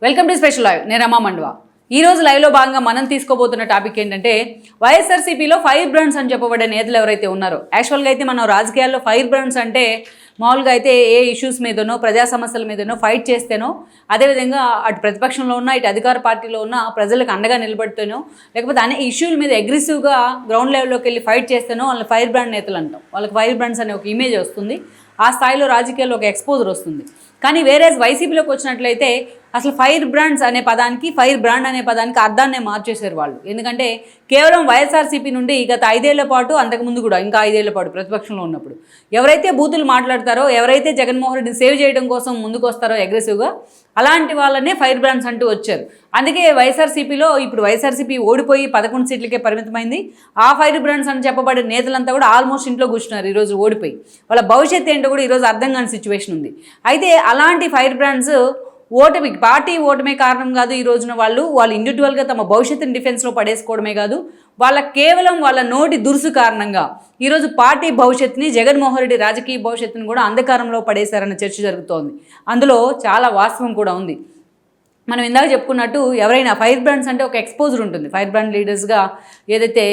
Welcome to special live. నేను రమా మండవా. ఈ రోజు లైవ్లో భాగంగా మనం తీసుకోబోతున్న టాపిక్ ఏంటంటే వైఎస్ఆర్సీపీలో ఫైర్ బ్రాండ్స్ అని చెప్పబడే నేతలు ఎవరైతే ఉన్నారో, యాక్చువల్గా అయితే మనం రాజకీయాల్లో ఫైర్ బ్రాండ్స్ అంటే మామూలుగా అయితే ఏ ఇష్యూస్ మీదనో ప్రజా సమస్యల మీదనో ఫైట్ చేస్తేనో, అదేవిధంగా అటు ప్రతిపక్షంలో ఉన్న ఇటు అధికార పార్టీలో ఉన్న ప్రజలకు అండగా నిలబడితేనో, లేకపోతే అనే ఇష్యూల మీద అగ్రెసివ్గా గ్రౌండ్ లెవెల్లోకి వెళ్ళి ఫైట్ చేస్తేనో వాళ్ళని ఫైర్ బ్రాండ్ నేతలు అంటాం. వాళ్ళకి ఫైర్ బ్రాండ్స్ అనే ఒక ఇమేజ్ వస్తుంది, ఆ స్థాయిలో రాజకీయాల్లో ఒక ఎక్స్పోజర్ వస్తుంది. కానీ వేరే వైసీపీలోకి వచ్చినట్లయితే అసలు ఫైర్ బ్రాండ్స్ అనే పదానికి, ఫైర్ బ్రాండ్ అనే పదానికి అర్థాన్నే మార్చేశారు వాళ్ళు. ఎందుకంటే కేవలం వైఎస్ఆర్సీపీ నుండి గత 5 ఏళ్ల పాటు, అంతకుముందు కూడా ఇంకా 5 ఏళ్ల పాటు ప్రతిపక్షంలో ఉన్నప్పుడు ఎవరైతే బూతులు మాట్లాడతారో, ఎవరైతే జగన్మోహన్ రెడ్డిని సేవ్ చేయడం కోసం ముందుకు వస్తారో అగ్రెసివ్గా, అలాంటి వాళ్ళనే ఫైర్ బ్రాండ్స్ అంటూ వచ్చారు. అందుకే వైఎస్ఆర్సీపీలో ఇప్పుడు వైఎస్ఆర్సీపీ ఓడిపోయి 11 సీట్లకే పరిమితమైంది. ఆ ఫైర్ బ్రాండ్స్ అని చెప్పబడే నేతలంతా కూడా ఆల్మోస్ట్ ఇంట్లో కూర్చున్నారు ఈరోజు ఓడిపోయి. వాళ్ళ భవిష్యత్తు ఏంటో కూడా ఈరోజు అర్థం కాని సిచ్యువేషన్ ఉంది. అయితే అలాంటి ఫైర్ బ్రాండ్స్ ఓటమికి, పార్టీ ఓటమే కారణం కాదు. ఈ రోజున వాళ్ళు ఇండివిజువల్గా తమ భవిష్యత్తుని డిఫెన్స్లో పడేసుకోవడమే కాదు, వాళ్ళ కేవలం వాళ్ళ నోటి దురుసు కారణంగా ఈరోజు పార్టీ భవిష్యత్తుని, జగన్మోహన్ రెడ్డి రాజకీయ భవిష్యత్తుని కూడా అంధకారంలో పడేశారన్న చర్చ జరుగుతోంది. అందులో చాలా వాస్తవం కూడా ఉంది. మనం ఇందాక చెప్పుకున్నట్టు ఎవరైనా ఫైర్ బ్రాండ్స్ అంటే ఒక ఎక్స్పోజర్ ఉంటుంది. ఫైర్ బ్రాండ్ లీడర్స్గా ఏదైతే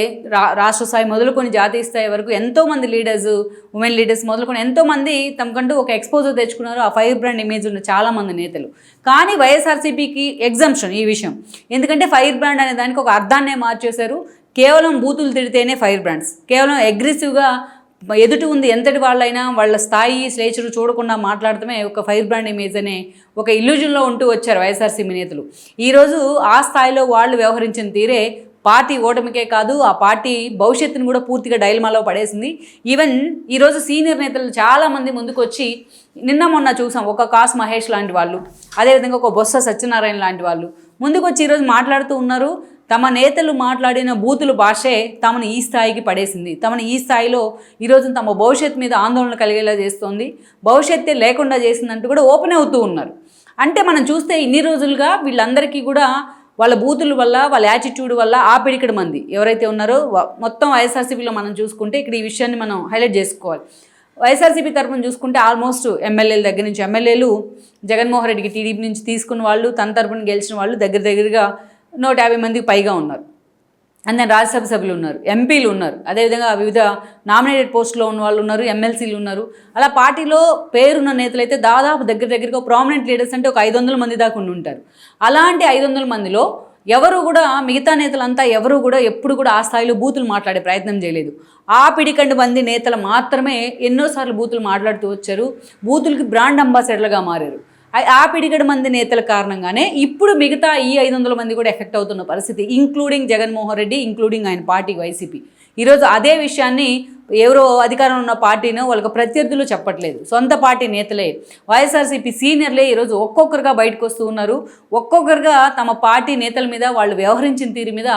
రాష్ట్ర స్థాయి మొదలుకొని జాతీయ స్థాయి వరకు ఎంతోమంది లీడర్స్, ఉమెన్ లీడర్స్ మొదలుకొని ఎంతోమంది తమకంటూ ఒక ఎక్స్పోజర్ తెచ్చుకున్నారు. ఆ ఫైర్ బ్రాండ్ ఇమేజ్ ఉన్న చాలామంది నేతలు. కానీ వైఎస్ఆర్సీపీకి ఎగ్జంప్షన్ ఈ విషయం. ఎందుకంటే ఫైర్ బ్రాండ్ అనే దానికి ఒక అర్థాన్నే మార్చేశారు. కేవలం బూతులు తిడితేనే ఫైర్ బ్రాండ్స్, కేవలం అగ్రెసివ్గా ఎదుటి ఉంది ఎంతటి వాళ్ళైనా వాళ్ళ స్థాయి స్లేచరు చూడకుండా మాట్లాడటమే ఒక ఫైర్ బ్రాండ్ ఇమేజ్ అనే ఒక ఇల్యూజన్లో ఉంటూ వచ్చారు వైఎస్ఆర్సీపీ నేతలు. ఈరోజు ఆ స్థాయిలో వాళ్ళు వ్యవహరించిన తీరే పార్టీ ఓటమికే కాదు, ఆ పార్టీ భవిష్యత్తును కూడా పూర్తిగా డైలమాలో పడేసింది. ఈవెన్ ఈరోజు సీనియర్ నేతలు చాలామంది ముందుకు వచ్చి, నిన్న మొన్న చూసాం ఒక కాసు మహేష్ లాంటి వాళ్ళు, అదేవిధంగా ఒక బొత్స సత్యనారాయణ లాంటి వాళ్ళు ముందుకు వచ్చి ఈరోజు మాట్లాడుతూ ఉన్నారు. తమ నేతలు మాట్లాడిన బూతులు భాషే తమను ఈ స్థాయికి పడేసింది, తమను ఈ స్థాయిలో ఈరోజు తమ భవిష్యత్తు మీద ఆందోళన కలిగేలా చేస్తోంది, భవిష్యత్తే లేకుండా చేసిందంటూ కూడా ఓపెన్ అవుతూ ఉన్నారు. అంటే మనం చూస్తే ఇన్ని రోజులుగా వీళ్ళందరికీ కూడా వాళ్ళ బూతుల వల్ల, వాళ్ళ యాటిట్యూడ్ వల్ల ఆ పిడికిడి మంది ఎవరైతే ఉన్నారో మొత్తం వైఎస్ఆర్సీపీలో మనం చూసుకుంటే ఇక్కడ ఈ విషయాన్ని మనం హైలైట్ చేసుకోవాలి. వైఎస్ఆర్సీపీ తరఫున చూసుకుంటే ఆల్మోస్ట్ ఎమ్మెల్యేల దగ్గర నుంచి, ఎమ్మెల్యేలు జగన్మోహన్ రెడ్డికి టీడీపీ నుంచి తీసుకున్న వాళ్ళు, తన తరఫున గెలిచిన వాళ్ళు దగ్గరగా 150 మందికి పైగా ఉన్నారు. అందులో రాజ్యసభ సభ్యులు ఉన్నారు, ఎంపీలు ఉన్నారు, అదేవిధంగా వివిధ నామినేటెడ్ పోస్టులో ఉన్న వాళ్ళు ఉన్నారు, ఎమ్మెల్సీలు ఉన్నారు. అలా పార్టీలో పేరున్న నేతలు అయితే దాదాపు దగ్గరగా ప్రామినెంట్ లీడర్స్ అంటే ఒక 500 మంది దాకా ఉండి ఉంటారు. అలాంటి 500 మందిలో ఎవరు కూడా, మిగతా నేతలంతా ఎవరు కూడా ఎప్పుడు కూడా ఆ స్థాయిలో బూతులు మాట్లాడే ప్రయత్నం చేయలేదు. ఆ పిడికండి మంది నేతలు మాత్రమే ఎన్నోసార్లు బూతులు మాట్లాడుతూ వచ్చారు, బూతులకి బ్రాండ్ అంబాసిడర్లుగా మారారు. ఆ పిడిగడ మంది నేతల కారణంగానే ఇప్పుడు మిగతా ఈ 500 మంది కూడా ఎఫెక్ట్ అవుతున్న పరిస్థితి, ఇంక్లూడింగ్ జగన్మోహన్ రెడ్డి, ఇంక్లూడింగ్ ఆయన పార్టీ వైసీపీ. ఈరోజు అదే విషయాన్ని ఎవరో అధికారంలో ఉన్న పార్టీనో వాళ్ళకి ప్రత్యర్థులు చెప్పట్లేదు, సొంత పార్టీ నేతలే, వైఎస్ఆర్సీపీ సీనియర్లే ఈరోజు ఒక్కొక్కరుగా బయటకు వస్తూ ఉన్నారు. ఒక్కొక్కరుగా తమ పార్టీ నేతల మీద, వాళ్ళు వ్యవహరించిన తీరు మీద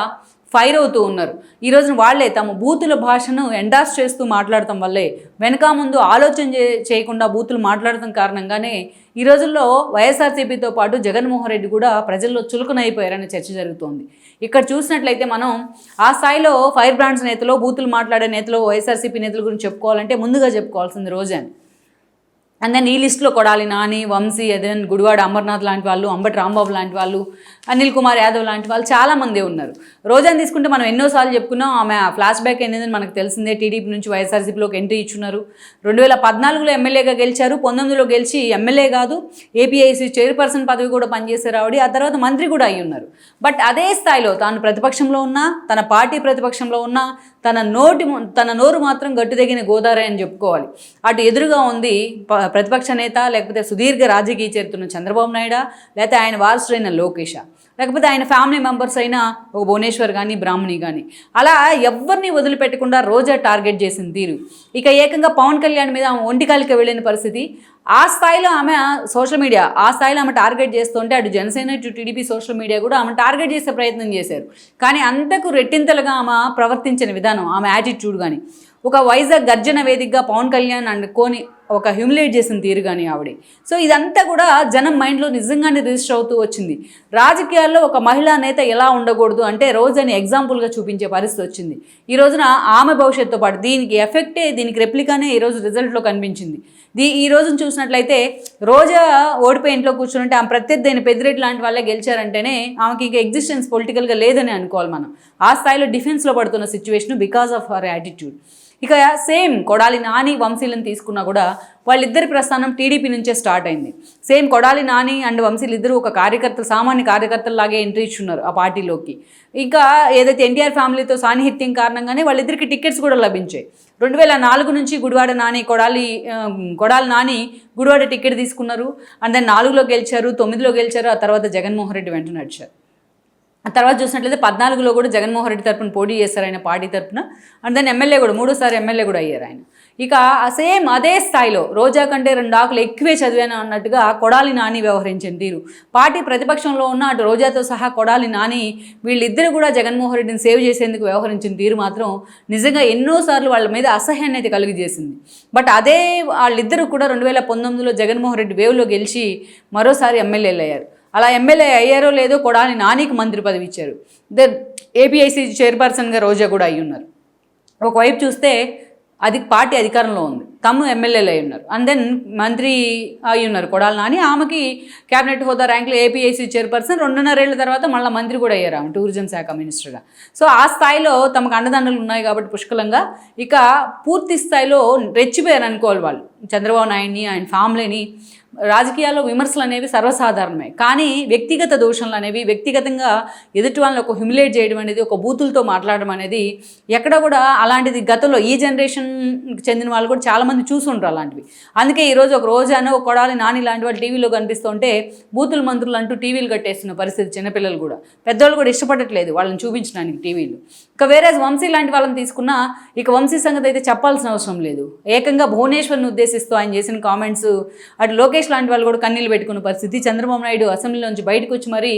ఫైర్ అవుతూ ఉన్నారు. ఈరోజు వాళ్ళే తమ బూతుల భాషను ఎండార్స్ చేస్తూ మాట్లాడటం వల్లే, వెనక ముందు ఆలోచన చేయకుండా బూతులు మాట్లాడటం కారణంగానే ఈ రోజుల్లో వైఎస్ఆర్సీపీతో పాటు జగన్మోహన్ రెడ్డి కూడా ప్రజల్లో చులకనైపోయారనే చర్చ జరుగుతోంది. ఇక్కడ చూసినట్లయితే మనం ఆ స్థాయిలో ఫైర్ బ్రాండ్స్ నేతలు, బూతులు మాట్లాడే నేతలు, వైఎస్ఆర్సీపీ నేతల గురించి చెప్పుకోవాలంటే ముందుగా చెప్పుకోవాల్సింది రోజాని. అండ్ దెన్ ఈ లిస్టులో కొడాలి నాని, వంశీ, అదేన్ గుడివాడ అమర్నాథ్ లాంటి వాళ్ళు, అంబటి రాంబాబు లాంటి వాళ్ళు, అనిల్ కుమార్ యాదవ్ లాంటి వాళ్ళు చాలామంది ఉన్నారు. రోజాని తీసుకుంటే మనం ఎన్నోసార్లు చెప్పుకున్నాం, ఆమె ఫ్లాష్ బ్యాక్ ఏంటని మనకు తెలిసిందే. టీడీపీ నుంచి వైఎస్ఆర్సీపీలోకి ఎంట్రీ ఇచ్చున్నారు. 2014లో ఎమ్మెల్యేగా గెలిచారు, 19లో గెలిచి ఎమ్మెల్యే కాదు ఏపీఐసీ చైర్పర్సన్ పదవి కూడా పనిచేశారు ఆవిడ. ఆ తర్వాత మంత్రి కూడా అయ్యి ఉన్నారు. బట్ అదే స్థాయిలో తాను ప్రతిపక్షంలో ఉన్నా, తన పార్టీ ప్రతిపక్షంలో ఉన్నా, తన నోరు మాత్రం గట్టుదగిన గోదావరి అని చెప్పుకోవాలి. అటు ఎదురుగా ఉంది ప్రతిపక్ష నేత, లేకపోతే సుదీర్ఘ రాజకీయ చరిత్ర చంద్రబాబు నాయుడు, లేకపోతే ఆయన వారసుడైన లోకేష్, లేకపోతే ఆయన ఫ్యామిలీ మెంబర్స్ అయిన ఒక భువనేశ్వర్ కానీ, బ్రాహ్మణి కానీ, అలా ఎవరిని వదిలిపెట్టకుండా రోజా టార్గెట్ చేసిన తీరు, ఇక ఏకంగా పవన్ కళ్యాణ్ మీద ఆమె ఒంటికాలికి వెళ్ళిన పరిస్థితి, ఆ స్థాయిలో ఆమె సోషల్ మీడియా ఆ స్థాయిలో ఆమె టార్గెట్ చేస్తుంటే అటు జనసేన, ఇటు టీడీపీ సోషల్ మీడియా కూడా ఆమె టార్గెట్ చేసే ప్రయత్నం చేశారు. కానీ అంతకు రెట్టింతలుగా ఆమె ప్రవర్తించిన విధానం, ఆమె యాటిట్యూడ్ కానీ, ఒక వైజాగ్ గర్జన వేదికగా పవన్ కళ్యాణ్ ఒక హ్యూమిలేట్ చేసిన తీరు కానీ ఆవిడ. సో ఇదంతా కూడా జనం మైండ్లో నిజంగానే రిజిస్టర్ అవుతూ వచ్చింది. రాజకీయాల్లో ఒక మహిళా నేత ఎలా ఉండకూడదు అంటే రోజని ఎగ్జాంపుల్గా చూపించే పరిస్థితి వచ్చింది. ఈ రోజున ఆమె భవిష్యత్తుతో పాటు దీనికి ఎఫెక్టే, దీనికి రెప్లికానే ఈరోజు రిజల్ట్లో కనిపించింది. ఈ రోజును చూసినట్లయితే రోజా ఓడిపోయి ఇంట్లో కూర్చుంటే ఆమె ప్రత్యర్థి అయిన పెద్దిరెడ్డి లాంటి వాళ్ళే గెలిచారంటేనే ఆమెకి ఇంకా ఎగ్జిస్టెన్స్ పొలిటికల్గా లేదని అనుకోవాలి మనం. ఆ స్థాయిలో డిఫెన్స్లో పడుతున్న situation because of her attitude. ఇక సేమ్ కొడాలి నాని వంశీలను తీసుకున్నా కూడా వాళ్ళిద్దరి ప్రస్థానం టీడీపీ నుంచే స్టార్ట్ అయింది. సేమ్ కొడాలి నాని అండ్ వంశీలు ఇద్దరు ఒక కార్యకర్తలు, సామాన్య కార్యకర్తల్లాగే ఎంట్రీ ఇచ్చున్నారు ఆ పార్టీలోకి. ఇంకా ఏదైతే ఎన్టీఆర్ ఫ్యామిలీతో సాన్నిహిత్యం కారణంగానే వాళ్ళిద్దరికి టికెట్స్ కూడా లభించాయి. 2004 నుంచి గుడివాడ నాని కొడాలి నాని గుడివాడ టికెట్ తీసుకున్నారు. అండ్ దాన్ని 4లో గెలిచారు, 9లో గెలిచారు. ఆ తర్వాత జగన్మోహన్ రెడ్డి వెంట నడిచారు. ఆ తర్వాత చూసినట్లయితే 14లో కూడా జగన్మోహన్ రెడ్డి తరపున పోటీ చేస్తారు ఆయన పార్టీ తరపున. అండ్ దాన్ని ఎమ్మెల్యే కూడా 3సారి ఎమ్మెల్యే కూడా అయ్యారు ఆయన. ఇక సేమ్ అదే స్థాయిలో రోజా కంటే 2 ఆకులు ఎక్కువే చదివాను అన్నట్టుగా కొడాలి నాని వ్యవహరించిన తీరు, పార్టీ ప్రతిపక్షంలో ఉన్న అటు రోజాతో సహా కొడాలి నాని వీళ్ళిద్దరూ కూడా జగన్మోహన్ రెడ్డిని సేవ్ చేసేందుకు వ్యవహరించిన తీరు మాత్రం నిజంగా ఎన్నోసార్లు వాళ్ళ మీద అసహ్యాన్ని అయితే కలిగజేసింది. బట్ అదే వాళ్ళిద్దరూ కూడా 2019లో జగన్మోహన్ రెడ్డి వేవ్లో గెలిచి మరోసారి ఎమ్మెల్యేలు అయ్యారు. అలా ఎమ్మెల్యే అయ్యారో లేదో కొడాలి నానికి మంత్రి పదవి ఇచ్చారు. ఏపీఐసీ చైర్పర్సన్గా రోజా కూడా అయ్యి ఉన్నారు. ఒకవైపు చూస్తే అది పార్టీ అధికారంలో ఉంది, తమ్ము ఎమ్మెల్యేలు అయి ఉన్నారు. అండ్ దెన్ మంత్రి అయి ఉన్నారు కొడాలి నాని. ఆమెకి క్యాబినెట్ హోదా ర్యాంకులో ఏపీఐసీ చైర్పర్సన్, 2.5 ఏళ్ల తర్వాత మళ్ళీ మంత్రి కూడా అయ్యారు ఆమె, టూరిజం శాఖ మినిస్టర్గా. సో ఆ స్థాయిలో తమకు అండదండలు ఉన్నాయి కాబట్టి పుష్కలంగా ఇక పూర్తి స్థాయిలో రెచ్చిపోయారు అనుకోవాలి వాళ్ళు చంద్రబాబు నాయుడిని, ఆయన ఫ్యామిలీని. రాజకీయాల్లో విమర్శలు అనేవి సర్వసాధారణమే, కానీ వ్యక్తిగత దోషణలు అనేవి, వ్యక్తిగతంగా ఎదుటి వాళ్ళని ఒక హ్యూమిలేట్ చేయడం అనేది, ఒక బూతులతో మాట్లాడడం అనేది ఎక్కడ కూడా అలాంటిది గతంలో ఈ జనరేషన్కి చెందిన వాళ్ళు కూడా చాలామంది చూసుంటారు అలాంటివి. అందుకే ఈరోజు ఒక రోజానో ఒక కొడాలి నాని లాంటి వాళ్ళు టీవీలో కనిపిస్తుంటే బూతులు మంత్రులు అంటూ టీవీలు కట్టేస్తున్న పరిస్థితి. చిన్నపిల్లలు కూడా, పెద్దవాళ్ళు కూడా ఇష్టపడట్లేదు వాళ్ళని చూపించడానికి టీవీలు. ఇక వేరే వంశీ లాంటి వాళ్ళని తీసుకున్నా ఇక వంశీ సంగతి అయితే చెప్పాల్సిన అవసరం లేదు. ఏకంగా భువనేశ్వర్ని ఉద్దేశిస్తూ ఆయన చేసిన కామెంట్స్, అటు లోకేష్ లాంటి వాళ్ళు కూడా కన్నీళ్ళు పెట్టుకున్న పరిస్థితి. చంద్రబాబు నాయుడు అసెంబ్లీ నుంచి బయటకు వచ్చి మరీ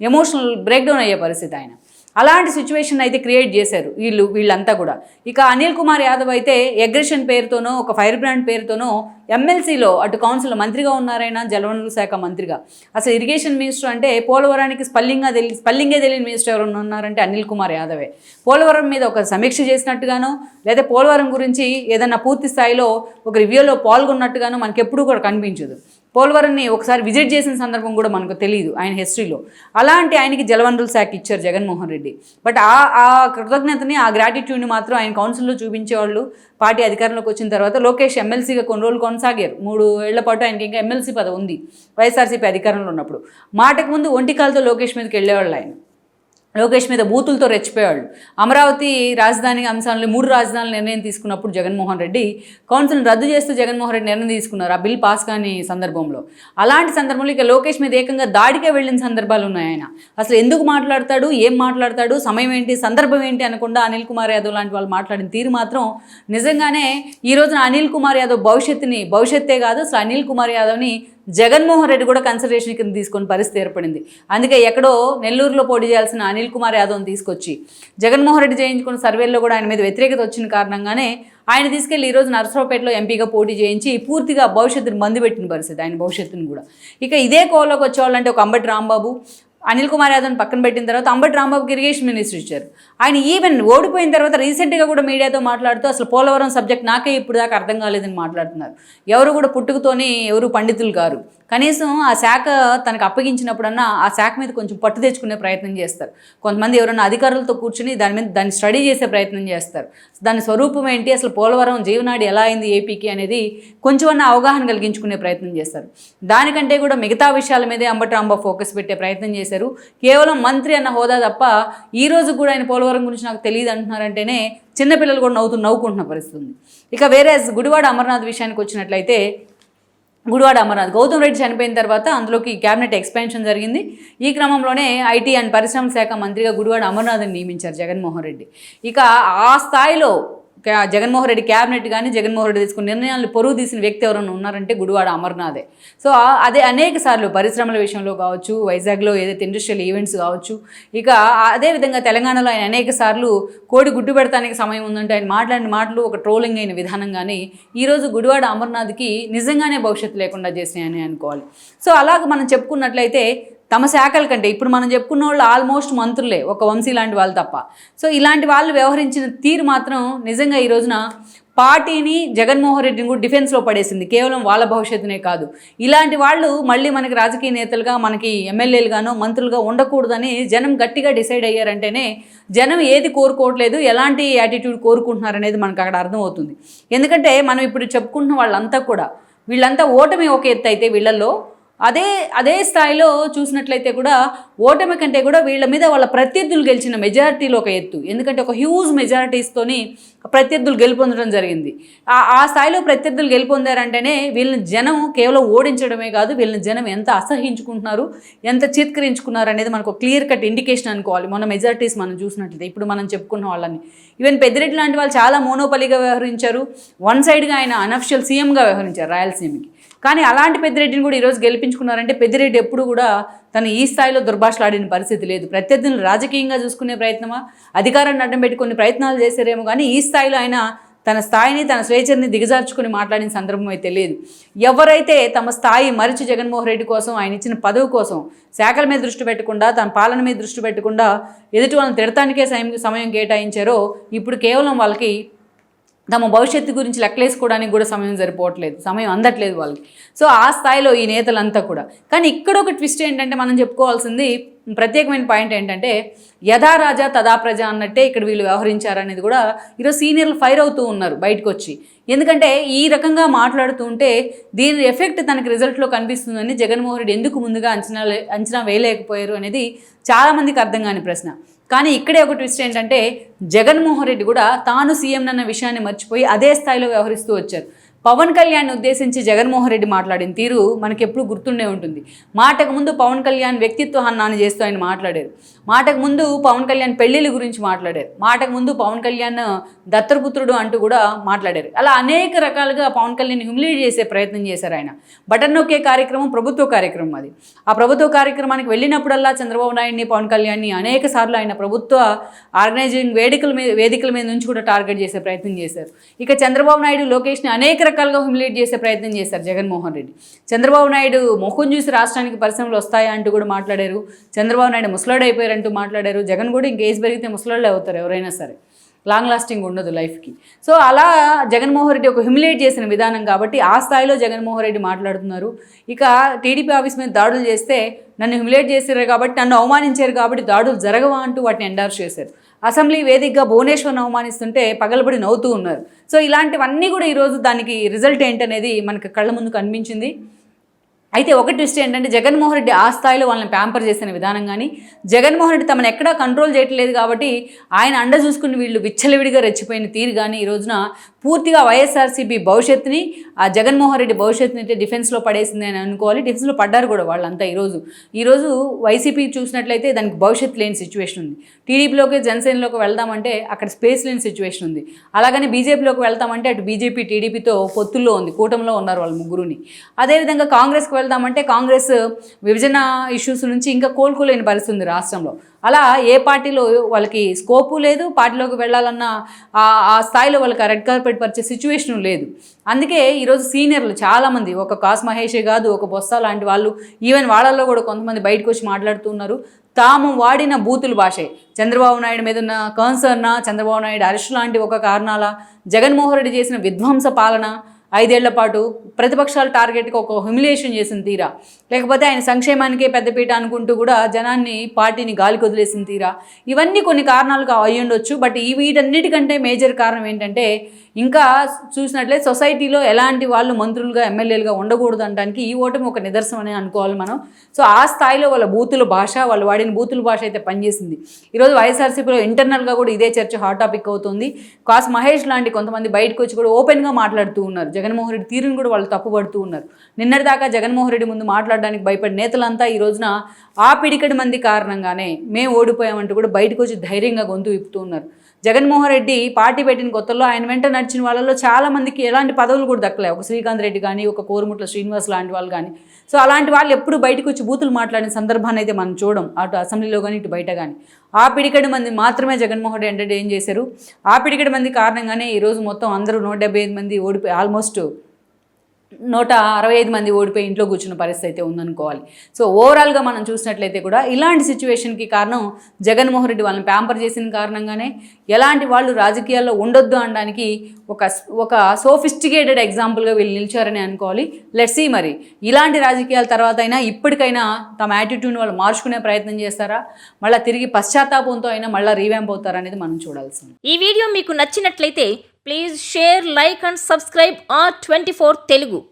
ఎమోషనల్ బ్రేక్డౌన్ అయ్యే పరిస్థితి ఆయన. అలాంటి సిచ్యువేషన్ అయితే క్రియేట్ చేశారు వీళ్ళంతా కూడా. ఇక అనిల్ కుమార్ యాదవ్ అయితే అగ్రెషన్ పేరుతోనో, ఒక ఫైర్ బ్రాండ్ పేరుతోనో ఎమ్మెల్సీలో అటు కౌన్సిల్ మంత్రిగా ఉన్నారైనా, జలవనరుల శాఖ మంత్రిగా. అసలు ఇరిగేషన్ మినిస్టర్ అంటే పోలవరానికి స్పెల్లింగే తెలియని మినిస్టర్ ఎవరు ఉన్నారంటే అనిల్ కుమార్ యాదవే. పోలవరం మీద ఒక సమీక్ష చేసినట్టుగానో, లేదా పోలవరం గురించి ఏదన్నా పూర్తి స్థాయిలో ఒక రివ్యూలో పాల్గొన్నట్టుగానో మనకి ఎప్పుడూ కూడా కనిపించదు. పోలవరంని ఒకసారి విజిట్ చేసిన సందర్భం కూడా మనకు తెలియదు ఆయన హిస్టరీలో. అలాంటి ఆయనకి జలవనరుల శాఖ ఇచ్చారు జగన్మోహన్ రెడ్డి. బట్ ఆ కృతజ్ఞతని, ఆ గ్రాటిట్యూడ్ని మాత్రం ఆయన కౌన్సిల్లో చూపించేవాళ్ళు. పార్టీ అధికారంలోకి వచ్చిన తర్వాత లోకేష్ ఎమ్మెల్సీగా కొన్ని రోజులు కొనసాగారు. 3 ఏళ్ల పాటు ఆయనకి ఇంకా ఎమ్మెల్సీ పదవి ఉంది వైఎస్ఆర్సీపీ అధికారంలో ఉన్నప్పుడు. మాటకు ముందు ఒంటికాలతో లోకేష్ మీదకి వెళ్ళేవాళ్ళు ఆయన. లోకేష్ మీద బూతులతో రెచ్చిపోయాళ్ళు. అమరావతి రాజధాని అంశాలను 3 రాజధానుల నిర్ణయం తీసుకున్నప్పుడు జగన్మోహన్ రెడ్డి కౌన్సిల్ని రద్దు చేస్తూ జగన్మోహన్ రెడ్డి నిర్ణయం తీసుకున్నారు ఆ బిల్ పాస్ కాని సందర్భంలో. అలాంటి సందర్భంలో ఇక లోకేష్ మీద ఏకంగా దాడికే వెళ్ళిన సందర్భాలు ఉన్నాయి. ఆయన అసలు ఎందుకు మాట్లాడతాడు, ఏం మాట్లాడతాడు, సమయం ఏంటి, సందర్భం ఏంటి అనకుండా అనిల్ కుమార్ యాదవ్ లాంటి వాళ్ళు మాట్లాడిన తీరు మాత్రం నిజంగానే ఈ రోజున అనిల్ కుమార్ యాదవ్ భవిష్యత్తే కాదు, అసలు అనిల్ కుమార్ యాదవ్ని జగన్మోహన్ రెడ్డి కూడా కన్సిడరేషన్ కింద తీసుకుని పరిస్థితి ఏర్పడింది. అందుకే ఎక్కడో నెల్లూరులో పోటీ చేయాల్సిన అనిల్ కుమార్ యాదవ్ని తీసుకొచ్చి జగన్మోహన్ రెడ్డి చేయించుకున్న సర్వేల్లో కూడా ఆయన మీద వ్యతిరేకత వచ్చిన కారణంగానే ఆయన తీసుకెళ్లి ఈరోజు నరసరావుపేటలో ఎంపీగా పోటీ చేయించి పూర్తిగా భవిష్యత్తును మందు పెట్టిన పరిస్థితి, ఆయన భవిష్యత్తును కూడా. ఇక ఇదే కోలోకి వచ్చేవాళ్ళంటే ఒక అంబటి రాంబాబు, అనిల్ కుమార్ యాదవ్ని పక్కన పెట్టిన తర్వాత అంబటి రాంబాబుకి ఇరిగేషన్ మినిస్టర్ ఇచ్చారు. ఆయన ఈవెన్ ఓడిపోయిన తర్వాత రీసెంట్గా కూడా మీడియాతో మాట్లాడుతూ అసలు పోలవరం సబ్జెక్ట్ నాకే ఇప్పుడు దాకా అర్థం కాలేదని మాట్లాడుతున్నారు. ఎవరు కూడా పుట్టుకతోనే ఎవరు పండితులు కారు. కనీసం ఆ శాఖ తనకు అప్పగించినప్పుడన్నా ఆ శాఖ మీద కొంచెం పట్టు తెచ్చుకునే ప్రయత్నం చేస్తారు. కొంతమంది ఎవరైనా అధికారులతో కూర్చుని దాన్ని స్టడీ చేసే ప్రయత్నం చేస్తారు. దాని స్వరూపం ఏంటి, అసలు పోలవరం జీవనాడి ఎలా అయింది ఏపీకి అనేది కొంచెమన్నా అవగాహన కలిగించుకునే ప్రయత్నం చేస్తారు. దానికంటే కూడా మిగతా విషయాల మీదే అంబటి రాంబాబు ఫోకస్ పెట్టే ప్రయత్నం చేశారు. కేవలం మంత్రి అన్న హోదా తప్ప ఈ రోజు కూడా ఆయన పోలవరం గురించి నాకు తెలియదు అంటున్నారంటేనే చిన్నపిల్లలు కూడా నవ్వుకుంటున్న పరిస్థితి ఉంది. ఇక వేరే గుడివాడ అమర్నాథ్ విషయానికి వచ్చినట్లయితే, గుడివాడ అమర్నాథ్ గౌతమ్ రెడ్డి చనిపోయిన తర్వాత అందులోకి క్యాబినెట్ ఎక్స్పాన్షన్ జరిగింది. ఈ క్రమంలోనే ఐటీ అండ్ పరిశ్రమల శాఖ మంత్రిగా గుడివాడ అమర్నాథ్ని నియమించారు జగన్మోహన్ రెడ్డి. ఇక ఆ స్థాయిలో జగన్మోహన్ రెడ్డి క్యాబినెట్ కానీ జగన్మోహన్ రెడ్డి తీసుకున్న నిర్ణయాలను పొరుగు తీసిన వ్యక్తి ఎవరైనా ఉన్నారంటే గుడివాడ అమర్నాథే. సో అదే అనేక సార్లు పరిశ్రమల విషయంలో కావచ్చు, వైజాగ్లో ఏదైతే ఇండస్ట్రియల్ ఈవెంట్స్ కావచ్చు, ఇక అదేవిధంగా తెలంగాణలో ఆయన అనేక సార్లు కోడి గుడ్డు పెడతానికి సమయం ఉందంటే ఆయన మాట్లాడిన మాటలు ఒక ట్రోలింగ్ అయిన విధానం కానీ ఈరోజు గుడివాడ అమర్నాథ్కి నిజంగానే భవిష్యత్తు లేకుండా చేసినాయని అనుకోవాలి. సో అలాగ మనం చెప్పుకున్నట్లయితే తమ శాఖల కంటే ఇప్పుడు మనం చెప్పుకున్న వాళ్ళు ఆల్మోస్ట్ మంత్రులే, ఒక వంశీ లాంటి వాళ్ళు తప్ప. సో ఇలాంటి వాళ్ళు వ్యవహరించిన తీరు మాత్రం నిజంగా ఈ రోజున పార్టీని, జగన్మోహన్ రెడ్డిని కూడా డిఫెన్స్లో పడేసింది. కేవలం వాళ్ళ భవిష్యత్తునే కాదు, ఇలాంటి వాళ్ళు మళ్ళీ మనకి రాజకీయ నేతలుగా, మనకి ఎమ్మెల్యేలుగానో మంత్రులుగా ఉండకూడదని జనం గట్టిగా డిసైడ్ అయ్యారంటేనే జనం ఏది కోరుకోవట్లేదు, ఎలాంటి యాటిట్యూడ్ కోరుకుంటున్నారనేది మనకు అక్కడ అర్థమవుతుంది. ఎందుకంటే మనం ఇప్పుడు చెప్పుకుంటున్న వాళ్ళంతా కూడా వీళ్ళంతా ఓటమి ఒక ఎత్తు అయితే వీళ్ళల్లో అదే స్థాయిలో చూసినట్లయితే కూడా ఓటమి కంటే కూడా వీళ్ళ మీద వాళ్ళ ప్రత్యర్థులు గెలిచిన మెజారిటీలో ఒక ఎత్తు. ఎందుకంటే ఒక హ్యూజ్ మెజారిటీస్తోని ప్రత్యర్థులు గెలుపొందడం జరిగింది. ఆ స్థాయిలో ప్రత్యర్థులు గెలుపొందారంటేనే వీళ్ళని జనం కేవలం ఓడించడమే కాదు, వీళ్ళని జనం ఎంత అసహించుకుంటున్నారు, ఎంత చిత్కరించుకున్నారు అనేది మనకు క్లియర్ కట్ ఇండికేషన్ అనుకోవాలి. మొన్న మెజారిటీస్ మనం చూసినట్లయితే ఇప్పుడు మనం చెప్పుకున్న వాళ్ళని, ఈవెన్ పెద్దిరెడ్డి లాంటి వాళ్ళు చాలా మోనోపలిగా వ్యవహరించారు, వన్ సైడ్గా ఆయన అనఫిషియల్ సీఎంగా వ్యవహరించారు రాయలసీమకి. కానీ అలాంటి పెద్దిరెడ్డిని కూడా ఈరోజు గెలిపించుకున్నారంటే పెద్దిరెడ్డి ఎప్పుడు కూడా తను ఈ స్థాయిలో దుర్భాషలాడిన పరిస్థితి లేదు. ప్రత్యర్థులను రాజకీయంగా చూసుకునే ప్రయత్నమా, అధికారాన్ని అడ్డం పెట్టి కొన్ని ప్రయత్నాలు చేశారేమో కానీ ఈ స్థాయిలో ఆయన తన స్థాయిని, తన స్వేచ్ఛని దిగజార్చుకుని మాట్లాడిన సందర్భం అయితే లేదు. ఎవరైతే తమ స్థాయి మరిచి జగన్మోహన్ రెడ్డి కోసం, ఆయన ఇచ్చిన పదవి కోసం శాఖల మీద దృష్టి పెట్టకుండా, తన పాలన మీద దృష్టి పెట్టకుండా ఎదుటి వాళ్ళని తిడటానికే సమయం కేటాయించారో ఇప్పుడు కేవలం వాళ్ళకి తమ భవిష్యత్తు గురించి లెక్కలేసుకోవడానికి కూడా సమయం సరిపోవట్లేదు, సమయం అందట్లేదు వాళ్ళకి. సో ఆ స్థాయిలో ఈ నేతలంతా కూడా. కానీ ఇక్కడ ఒక ట్విస్ట్ ఏంటంటే మనం చెప్పుకోవాల్సింది ప్రత్యేకమైన పాయింట్ ఏంటంటే యథా రాజా తదా ప్రజ అన్నట్టే ఇక్కడ వీళ్ళు వ్యవహరించారనేది కూడా ఈరోజు సీనియర్లు ఫైర్ అవుతూ ఉన్నారు బయటకు వచ్చి. ఎందుకంటే ఈ రకంగా మాట్లాడుతూ ఉంటే దీని ఎఫెక్ట్ తనకి రిజల్ట్లో కనిపిస్తుందని జగన్మోహన్ రెడ్డి ఎందుకు ముందుగా అంచనా వేయలేకపోయారు అనేది చాలామందికి అర్థం కాని ప్రశ్న. కానీ ఇక్కడే ఒక ట్విస్ట్ ఏంటంటే జగన్మోహన్ రెడ్డి కూడా తాను సీఎం అన్న విషయాన్ని మర్చిపోయి అదే స్థాయిలో వ్యవహరిస్తూ వచ్చారు. పవన్ కళ్యాణ్ ఉద్దేశించి జగన్మోహన్ రెడ్డి మాట్లాడిన తీరు మనకి ఎప్పుడు గుర్తుండే ఉంటుంది. మాటకు ముందు పవన్ కళ్యాణ్ వ్యక్తిత్వ హన్నాన్ని చేస్తూ ఆయన మాట్లాడారు. మాటకు ముందు పవన్ కళ్యాణ్ పెళ్లిళ్ళ గురించి మాట్లాడారు. మాటకు ముందు పవన్ కళ్యాణ్ దత్తపుత్రుడు అంటూ కూడా మాట్లాడారు. అలా అనేక రకాలుగా పవన్ కళ్యాణ్ హ్యూమిలేట్ చేసే ప్రయత్నం చేశారు ఆయన. బటన్ నొక్కే కార్యక్రమం ప్రభుత్వ కార్యక్రమం అది. ఆ ప్రభుత్వ కార్యక్రమానికి వెళ్ళినప్పుడల్లా చంద్రబాబు నాయుడిని, పవన్ కళ్యాణ్ని అనేక సార్లు ఆయన ప్రభుత్వ ఆర్గనైజింగ్ వేదికల మీద నుంచి కూడా టార్గెట్ చేసే ప్రయత్నం చేశారు. ఇక చంద్రబాబు నాయుడు, లోకేష్ని అనేక రకాలుగా హ్యూమిలేట్ చేసే ప్రయత్నం చేశారు జగన్మోహన్ రెడ్డి. చంద్రబాబు నాయుడు ముఖం చూసి రాష్ట్రానికి పరిశ్రమలు వస్తాయా అంటూ కూడా మాట్లాడారు. చంద్రబాబు నాయుడు ముసలాడు అయిపోయారంటూ మాట్లాడారు. జగన్ కూడా ఇంక ఏజ్ పెరిగితే ముసలాళ్ళే అవుతారు ఎవరైనా సరే, లాంగ్ లాస్టింగ్ ఉండదు లైఫ్కి. సో అలా జగన్మోహన్ రెడ్డి ఒక హ్యూమిలేట్ చేసిన విధానం కాబట్టి ఆ స్థాయిలో జగన్మోహన్ రెడ్డి మాట్లాడుతున్నారు. ఇక టీడీపీ ఆఫీస్ మీద దాడులు చేస్తే నన్ను హ్యూమిలేట్ చేశారు కాబట్టి, నన్ను అవమానించారు కాబట్టి దాడులు జరగవా అంటూ వాటిని ఎండార్స్ చేశారు. అసెంబ్లీ వేదికగా భువనేశ్వర్ని అవమానిస్తుంటే పగలబడి నవ్వుతూ ఉన్నారు. సో ఇలాంటివన్నీ కూడా ఈరోజు దానికి రిజల్ట్ ఏంటనేది మనకు కళ్ళ ముందు కనిపించింది. అయితే ఒక ట్విస్ట్ ఏంటంటే జగన్మోహన్ రెడ్డి ఆ స్థాయిలో వాళ్ళని ప్యాంపర్ చేసిన విధానం కానీ, జగన్మోహన్ రెడ్డి తమను ఎక్కడా కంట్రోల్ చేయట్లేదు కాబట్టి ఆయన అండ చూసుకుని వీళ్ళు విచ్చలవిడిగా రెచ్చిపోయిన తీరు కానీ ఈ రోజున పూర్తిగా వైఎస్ఆర్సీపీ భవిష్యత్తుని, ఆ జగన్మోహన్ రెడ్డి భవిష్యత్తుని అయితే డిఫెన్స్లో పడేసింది అని అనుకోవాలి. డిఫెన్స్లో పడ్డారు కూడా వాళ్ళంతా. ఈరోజు వైసీపీ చూసినట్లయితే దానికి భవిష్యత్తు లేని సిచ్యువేషన్ ఉంది. టీడీపీలోకి, జనసేనలోకి వెళ్దామంటే అక్కడ స్పేస్ లేని సిచ్యువేషన్ ఉంది. అలాగని బీజేపీలోకి వెళ్తామంటే అటు బీజేపీ టీడీపీతో పొత్తుల్లో ఉంది, కూటమిలో ఉన్నారు వాళ్ళు ముగ్గురుని. అదేవిధంగా కాంగ్రెస్కి వెళ్దామంటే కాంగ్రెస్ విభజన ఇష్యూస్ నుంచి ఇంకా కోలుకోలేని పరిస్థితి ఉంది రాష్ట్రంలో. అలా ఏ పార్టీలో వాళ్ళకి స్కోపు లేదు, పార్టీలోకి వెళ్ళాలన్న ఆ స్థాయిలో వాళ్ళకి రెడ్ కార్పెట్ పరిచే సిచ్యువేషన్ లేదు. అందుకే ఈరోజు సీనియర్లు చాలామంది, ఒక కాస్ మహేషే కాదు, ఒక బొత్స లాంటి వాళ్ళు, ఈవెన్ వాళ్ళల్లో కూడా కొంతమంది బయటకు వచ్చి మాట్లాడుతున్నారు. తాము వాడిన బూతుల భాషే, చంద్రబాబు నాయుడు మీద ఉన్న కన్సర్నా, చంద్రబాబు నాయుడు అరెస్ట్ లాంటి ఒక కారణాల, జగన్మోహన్ రెడ్డి చేసిన విధ్వంస పాలన 5 ఏళ్ల పాటు ప్రతిపక్షాల టార్గెట్కి ఒక హ్యూమిలియేషన్ చేసిన తీరా, లేకపోతే ఆయన సంక్షేమానికే పెద్దపీట అనుకుంటూ కూడా జనాన్ని, పార్టీని గాలికి వదిలేసిన తీరా, ఇవన్నీ కొన్ని కారణాలుగా అయ్యుండొచ్చు. బట్ వీటన్నిటికంటే మేజర్ కారణం ఏంటంటే ఇంకా చూసినట్లయితే సొసైటీలో ఎలాంటి వాళ్ళు మంత్రులుగా, ఎమ్మెల్యేలుగా ఉండకూడదు అనడానికి ఈ ఓటమి ఒక నిదర్శనం అని అనుకోవాలి మనం. సో ఆ స్థాయిలో వాళ్ళ బూతుల భాష, వాళ్ళు వాడిన బూతుల భాష అయితే పనిచేసింది. ఈరోజు వైఎస్ఆర్సీపీలో ఇంటర్నల్గా కూడా ఇదే చర్చ హాట్ టాపిక్ అవుతుంది. కాస్ మహేష్ లాంటి కొంతమంది బయటకు వచ్చి కూడా ఓపెన్గా మాట్లాడుతూ ఉన్నారు. జగన్మోహన్ రెడ్డి తీరుని కూడా వాళ్ళు తప్పుపడుతూ ఉన్నారు. నిన్నటిదాకా జగన్మోహన్ రెడ్డి ముందు మాట్లాడడానికి భయపడి నేతలంతా ఈ రోజున ఆ పిడికడి మంది కారణంగానే మేము ఓడిపోయామంటూ కూడా బయటకు వచ్చి ధైర్యంగా గొంతు విప్పుతూ ఉన్నారు. జగన్మోహన్ రెడ్డి పార్టీ పెట్టిన కొత్తలో ఆయన వెంట నడిచిన వాళ్ళలో చాలా మందికి ఎలాంటి పదవులు కూడా దక్కలే. ఒక శ్రీకాంత్ రెడ్డి కానీ, ఒక కోరుముట్ల శ్రీనివాస్ లాంటి వాళ్ళు కానీ. సో అలాంటి వాళ్ళు ఎప్పుడు బయటకు వచ్చి బూతులు మాట్లాడిన సందర్భాన్ని అయితే మనం చూడం, అటు అసెంబ్లీలో కానీ ఇటు బయట కానీ. ఆ పిడికెడు మంది మాత్రమే జగన్మోహన్ రెడ్డి ఎంటర్టైన్ చేశారు. ఆ పిడికెడు మంది కారణంగానే ఈరోజు మొత్తం అందరూ 175 మంది ఓడిపోయి ఆల్మోస్ట్ 165 మంది ఓడిపోయి ఇంట్లో కూర్చున్న పరిస్థితి అయితే ఉందనుకోవాలి. సో ఓవరాల్గా మనం చూసినట్లయితే కూడా ఇలాంటి సిచ్యువేషన్కి కారణం జగన్మోహన్ రెడ్డి వాళ్ళని ప్యాంపర్ చేసిన కారణంగానే, ఎలాంటి వాళ్ళు రాజకీయాల్లో ఉండొద్దు అనడానికి ఒక సోఫిస్టికేటెడ్ ఎగ్జాంపుల్గా వీళ్ళు నిలిచారని అనుకోవాలి. లెట్స్ సీ మరి ఇలాంటి రాజకీయాల తర్వాత అయినా ఇప్పటికైనా తమ యాటిట్యూడ్ని వాళ్ళు మార్చుకునే ప్రయత్నం చేస్తారా, మళ్ళీ తిరిగి పశ్చాత్తాపంతో అయినా మళ్ళీ రీవ్యాంప్ అవుతారా అనేది మనం చూడాల్సింది. ఈ వీడియో మీకు నచ్చినట్లయితే please share, like and subscribe R24 Telugu.